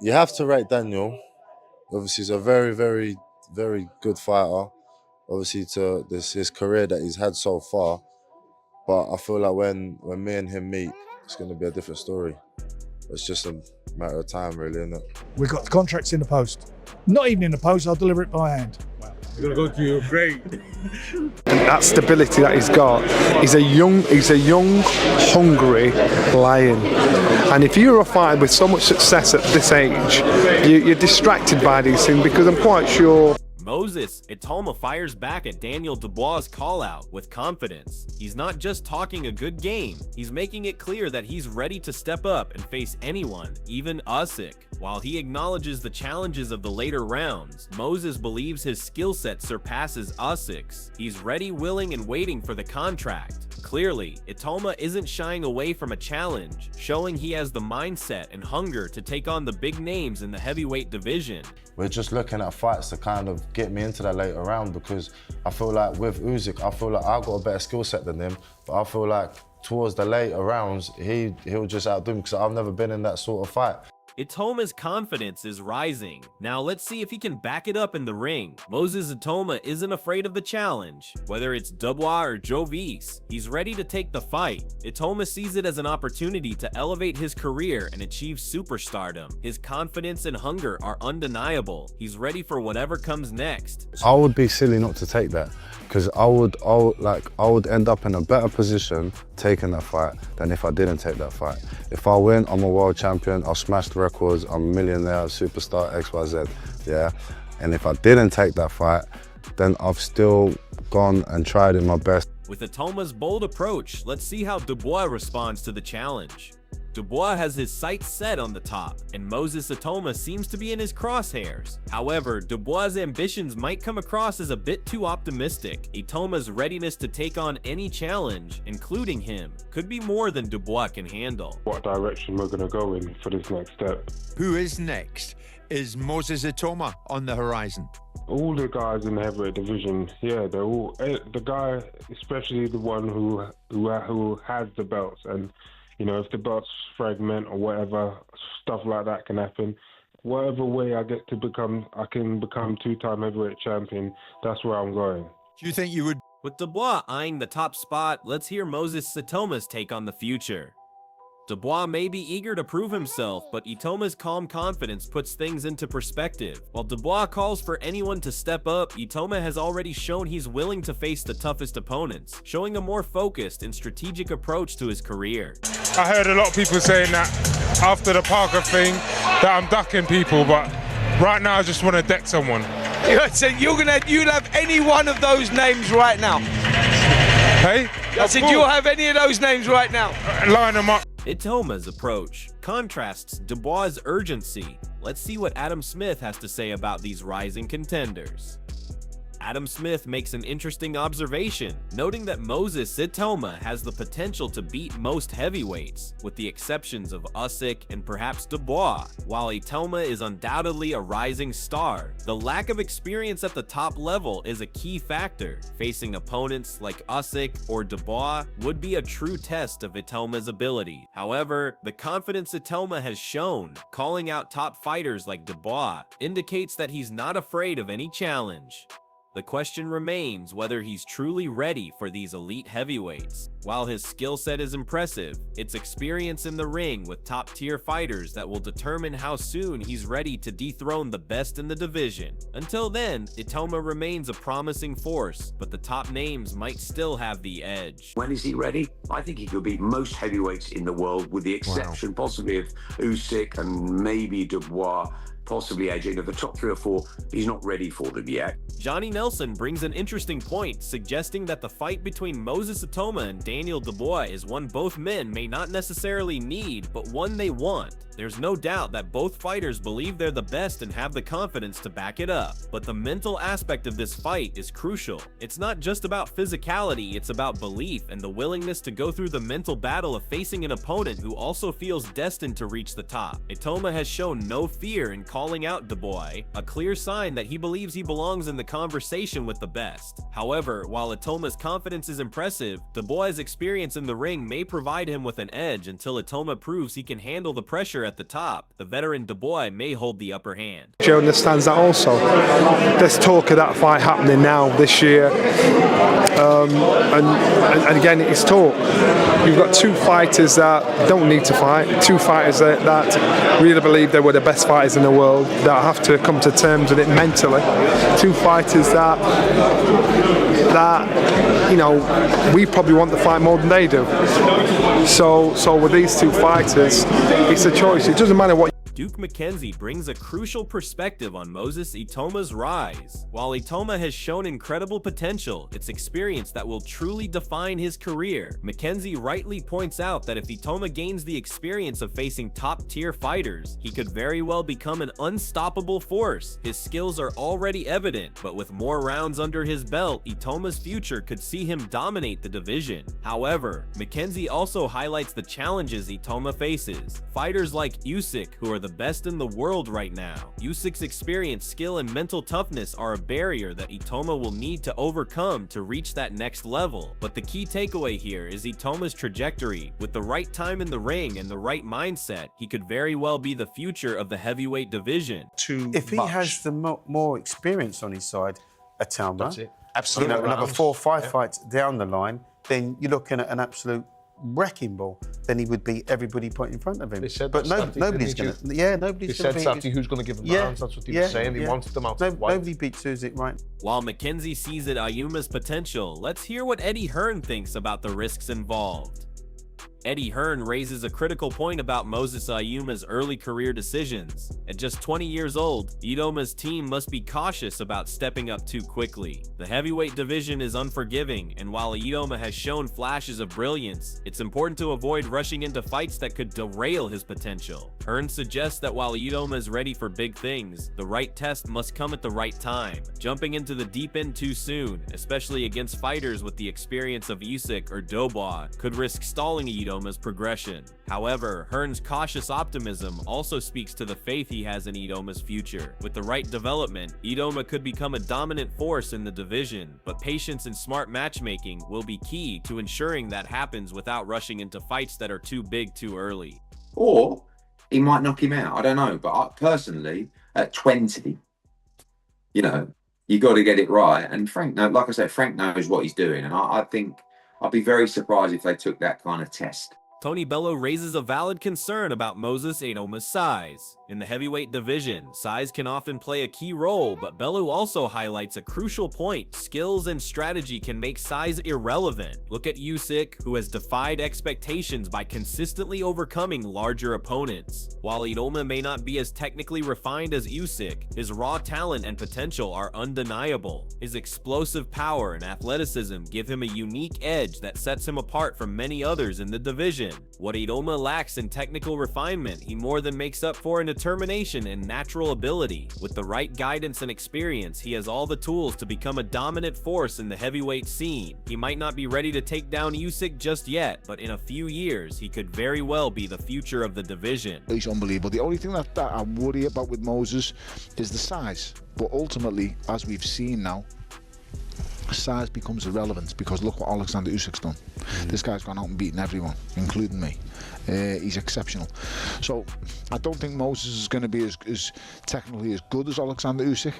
You have to rate Daniel. Obviously, he's a very, very, very good fighter. Obviously, to this his career that he's had so far. But I feel like when me and him meet, it's going to be a different story. It's just a matter of time, really, isn't it? We've got the contracts in the post. Not even in the post, I'll deliver it by hand. You're gonna go to Ukraine. And that stability that he's got, he's a young, hungry lion. And if you're a fighter with so much success at this age, you're distracted by these things, because I'm quite sure. Moses, Itauma fires back at Daniel Dubois' call-out with confidence. He's not just talking a good game, he's making it clear that he's ready to step up and face anyone, even Usyk. While he acknowledges the challenges of the later rounds, Moses believes his skill set surpasses Usyk's. He's ready, willing, and waiting for the contract. Clearly, Itauma isn't shying away from a challenge, showing he has the mindset and hunger to take on the big names in the heavyweight division. We're just looking at fights to kind of get me into that later round, because I feel like with Usyk, I feel like I've got a better skill set than him, but I feel like towards the later rounds, he'll just outdo me, because I've never been in that sort of fight. Itauma's confidence is rising. Now let's see if he can back it up in the ring. Moses Itauma isn't afraid of the challenge. Whether it's Dubois or Jovis, he's ready to take the fight. Itauma sees it as an opportunity to elevate his career and achieve superstardom. His confidence and hunger are undeniable. He's ready for whatever comes next. I would be silly not to take that, because I would end up in a better position taking that fight than if I didn't take that fight. If I win, I'm a world champion, I'll smash the records, I'm a millionaire, superstar, XYZ, yeah? And if I didn't take that fight, then I've still gone and tried in my best. With Itauma's bold approach, let's see how Dubois responds to the challenge. Dubois has his sights set on the top, and Moses Itauma seems to be in his crosshairs. However, Dubois' ambitions might come across as a bit too optimistic. Itauma's readiness to take on any challenge, including him, could be more than Dubois can handle. What direction we're going to go in for this next step. Who is next? Is Moses Itauma on the horizon? All the guys in the heavyweight division, yeah, they're all the guy, especially the one who has the belts. And you know, if the belts fragment or whatever, stuff like that can happen. Whatever way I can become two-time heavyweight champion, that's where I'm going. Do you think you would? With Dubois eyeing the top spot, let's hear Moses Itauma's take on the future. Dubois may be eager to prove himself, but Itauma's calm confidence puts things into perspective. While Dubois calls for anyone to step up, Itauma has already shown he's willing to face the toughest opponents, showing a more focused and strategic approach to his career. I heard a lot of people saying that after the Parker thing, that I'm ducking people, but right now I just want to deck someone. So you'll have any one of those names right now? Hey? I said you'll have any of those names right now? Line them up. Itauma's approach contrasts Dubois' urgency. Let's see what Adam Smith has to say about these rising contenders. Adam Smith makes an interesting observation, noting that Moses Itauma has the potential to beat most heavyweights, with the exceptions of Usyk and perhaps Dubois. While Itauma is undoubtedly a rising star, the lack of experience at the top level is a key factor. Facing opponents like Usyk or Dubois would be a true test of Itauma's ability. However, the confidence Itauma has shown, calling out top fighters like Dubois, indicates that he's not afraid of any challenge. The question remains whether he's truly ready for these elite heavyweights. While his skill set is impressive, it's experience in the ring with top-tier fighters that will determine how soon he's ready to dethrone the best in the division. Until then, Itauma remains a promising force, but the top names might still have the edge. When is he ready? I think he could beat most heavyweights in the world, with the exception possibly of Usyk and maybe Dubois, possibly AJ. Of the top 3 or 4, he's not ready for them yet. Johnny Nelson brings an interesting point, suggesting that the fight between Moses Itauma and Daniel Dubois is one both men may not necessarily need, but one they want. There's no doubt that both fighters believe they're the best and have the confidence to back it up, but the mental aspect of this fight is crucial. It's not just about physicality, it's about belief and the willingness to go through the mental battle of facing an opponent who also feels destined to reach the top. Itauma has shown no fear in calling out Dubois, a clear sign that he believes he belongs in the conversation with the best. However, while Itauma's confidence is impressive, Dubois' experience in the ring may provide him with an edge until Itauma proves he can handle the pressure at at the top, the veteran Dubois may hold the upper hand. Joe understands that also. There's talk of that fight happening now this year. And again, it's talk. You've got two fighters that don't need to fight, two fighters that really believe they were the best fighters in the world, that have to come to terms with it mentally. Two fighters that you know, we probably want the fight more than they do. So with these two fighters, it's a choice. It doesn't matter what. Duke McKenzie brings a crucial perspective on Moses Itauma's rise. While Itauma has shown incredible potential, it's experience that will truly define his career. McKenzie rightly points out that if Itauma gains the experience of facing top-tier fighters, he could very well become an unstoppable force. His skills are already evident, but with more rounds under his belt, Itauma's future could see him dominate the division. However, McKenzie also highlights the challenges Itauma faces. Fighters like Usyk, who are the best in the world right now. Usyk's experience, skill, and mental toughness are a barrier that Itauma will need to overcome to reach that next level. But the key takeaway here is Itauma's trajectory. With the right time in the ring and the right mindset, he could very well be the future of the heavyweight division. If he has the more experience on his side, Itauma, that's it. Absolutely. You know, another 4 or 5 fights down the line, then you're looking at an absolute wrecking ball. Then he would beat everybody put in front of him. But nobody's going to. Yeah, nobody's going to beat. He said who's going to give him rounds. That's what he was saying. He wanted them out. Nobody beats Usyk, right? While McKenzie sees at Ayuma's potential, let's hear what Eddie Hearn thinks about the risks involved. Eddie Hearn raises a critical point about Moses Ayuma's early career decisions. At just 20 years old, Itauma's team must be cautious about stepping up too quickly. The heavyweight division is unforgiving, and while Itauma has shown flashes of brilliance, it's important to avoid rushing into fights that could derail his potential. Hearn suggests that while Itauma is ready for big things, the right test must come at the right time. Jumping into the deep end too soon, especially against fighters with the experience of Usyk or Dubois, could risk stalling Itauma's progression. However, Hearn's cautious optimism also speaks to the faith he has in Itauma's future. With the right development, Itauma could become a dominant force in the division, but patience and smart matchmaking will be key to ensuring that happens without rushing into fights that are too big too early. Or he might knock him out, I don't know, but personally, at 20, you know, you got to get it right. And Frank, like I said, Frank knows what he's doing, and I think I'd be very surprised if they took that kind of test. Tony Bello raises a valid concern about Moses Itauma's size. In the heavyweight division, size can often play a key role, but Bello also highlights a crucial point: skills and strategy can make size irrelevant. Look at Usyk, who has defied expectations by consistently overcoming larger opponents. While Itauma may not be as technically refined as Usyk, his raw talent and potential are undeniable. His explosive power and athleticism give him a unique edge that sets him apart from many others in the division. What Itauma lacks in technical refinement, he more than makes up for in determination and natural ability. With the right guidance and experience, he has all the tools to become a dominant force in the heavyweight scene. He might not be ready to take down Usyk just yet, but in a few years, he could very well be the future of the division. He's unbelievable. The only thing that I worry about with Moses is the size. But ultimately, as we've seen now, size becomes irrelevant, because look what Alexander Usyk's done. This guy's gone out and beaten everyone, including me. He's exceptional. So I don't think Moses is going to be as technically as good as Alexander Usyk,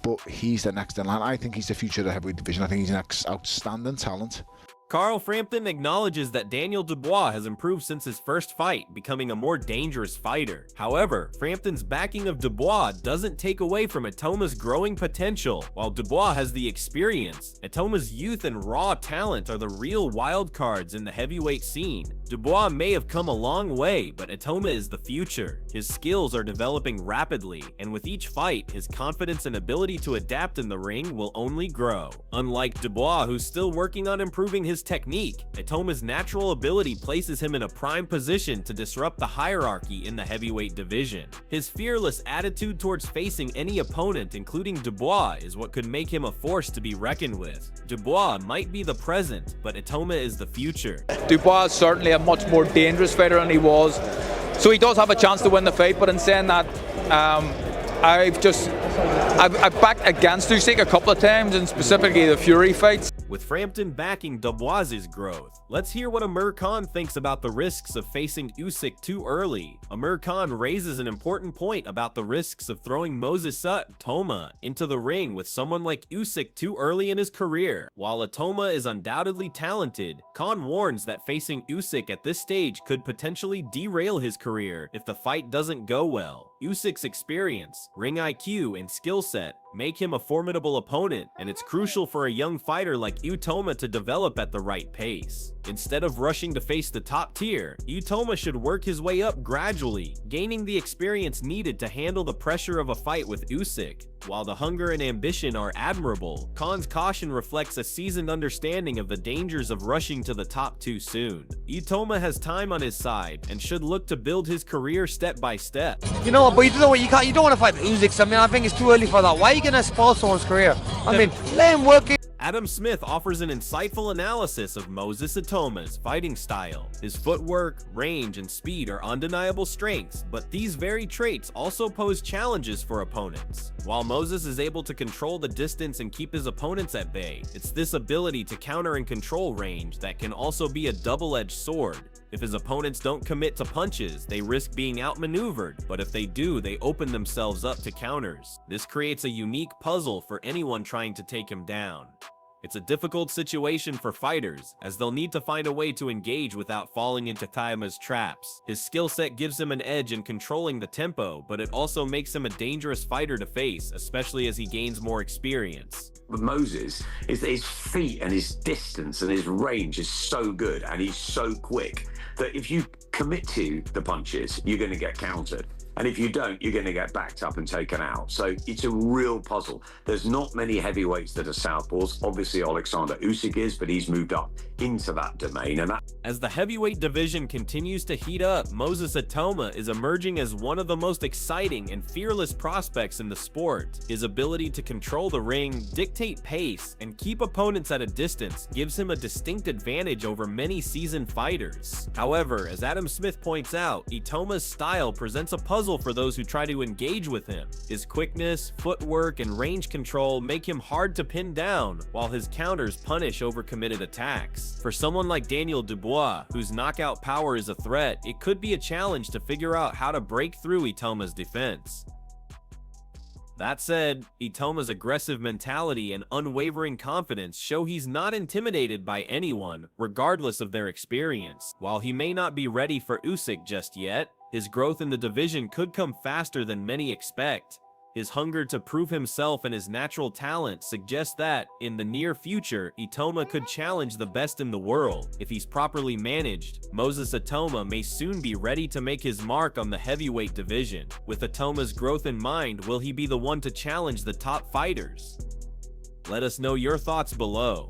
but he's the next in line. I think he's the future of the heavyweight division. I think he's an outstanding talent. Carl Frampton acknowledges that Daniel Dubois has improved since his first fight, becoming a more dangerous fighter. However, Frampton's backing of Dubois doesn't take away from Itauma's growing potential. While Dubois has the experience, Itauma's youth and raw talent are the real wild cards in the heavyweight scene. Dubois may have come a long way, but Itauma is the future. His skills are developing rapidly, and with each fight, his confidence and ability to adapt in the ring will only grow. Unlike Dubois, who's still working on improving his technique, Itauma's natural ability places him in a prime position to disrupt the hierarchy in the heavyweight division. His fearless attitude towards facing any opponent, including Dubois, is what could make him a force to be reckoned with. Dubois might be the present, but Itauma is the future. Dubois is certainly a much more dangerous fighter than he was, so he does have a chance to win the fight. But in saying that, I've backed against Usyk a couple of times, and specifically the Fury fights. with Frampton backing Dubois' growth. Let's hear what Amir Khan thinks about the risks of facing Usyk too early. Amir Khan raises an important point about the risks of throwing Moses Itauma into the ring with someone like Usyk too early in his career. While Itauma is undoubtedly talented, Khan warns that facing Usyk at this stage could potentially derail his career if the fight doesn't go well. Usyk's experience, ring IQ, and skill set make him a formidable opponent, and it's crucial for a young fighter like Itauma to develop at the right pace. Instead of rushing to face the top tier, Itauma should work his way up gradually, gaining the experience needed to handle the pressure of a fight with Usyk. While the hunger and ambition are admirable, Khan's caution reflects a seasoned understanding of the dangers of rushing to the top too soon. Itauma has time on his side and should look to build his career step by step. You know what, but you know what, you don't want to fight Usyk. I mean, I think it's too early for that. Why are you going to spoil someone's career? I mean, let him work it. Adam Smith offers an insightful analysis of Moses Itauma's fighting style. His footwork, range, and speed are undeniable strengths, but these very traits also pose challenges for opponents. While Moses is able to control the distance and keep his opponents at bay, it's this ability to counter and control range that can also be a double-edged sword. If his opponents don't commit to punches, they risk being outmaneuvered, but if they do, they open themselves up to counters. This creates a unique puzzle for anyone trying to take him down. It's a difficult situation for fighters, as they'll need to find a way to engage without falling into Itauma's traps. His skill set gives him an edge in controlling the tempo, but it also makes him a dangerous fighter to face, especially as he gains more experience. With Moses, is that his feet and his distance and his range is so good and he's so quick that if you commit to the punches, you're going to get countered. And if you don't, you're going to get backed up and taken out. So it's a real puzzle. There's not many heavyweights that are southpaws. Obviously, Alexander Usyk is, but he's moved up into that domain. And as the heavyweight division continues to heat up, Moses Itauma is emerging as one of the most exciting and fearless prospects in the sport. His ability to control the ring, dictate pace, and keep opponents at a distance gives him a distinct advantage over many seasoned fighters. However, as Adam Smith points out, Itauma's style presents a puzzle for those who try to engage with him. His quickness, footwork, and range control make him hard to pin down, while his counters punish overcommitted attacks. For someone like Daniel Dubois, whose knockout power is a threat, it could be a challenge to figure out how to break through Itauma's defense. That said, Itauma's aggressive mentality and unwavering confidence show he's not intimidated by anyone, regardless of their experience. While he may not be ready for Usyk just yet, his growth in the division could come faster than many expect. His hunger to prove himself and his natural talent suggest that, in the near future, Itauma could challenge the best in the world. If he's properly managed, Moses Itauma may soon be ready to make his mark on the heavyweight division. With Itauma's growth in mind, will he be the one to challenge the top fighters? Let us know your thoughts below.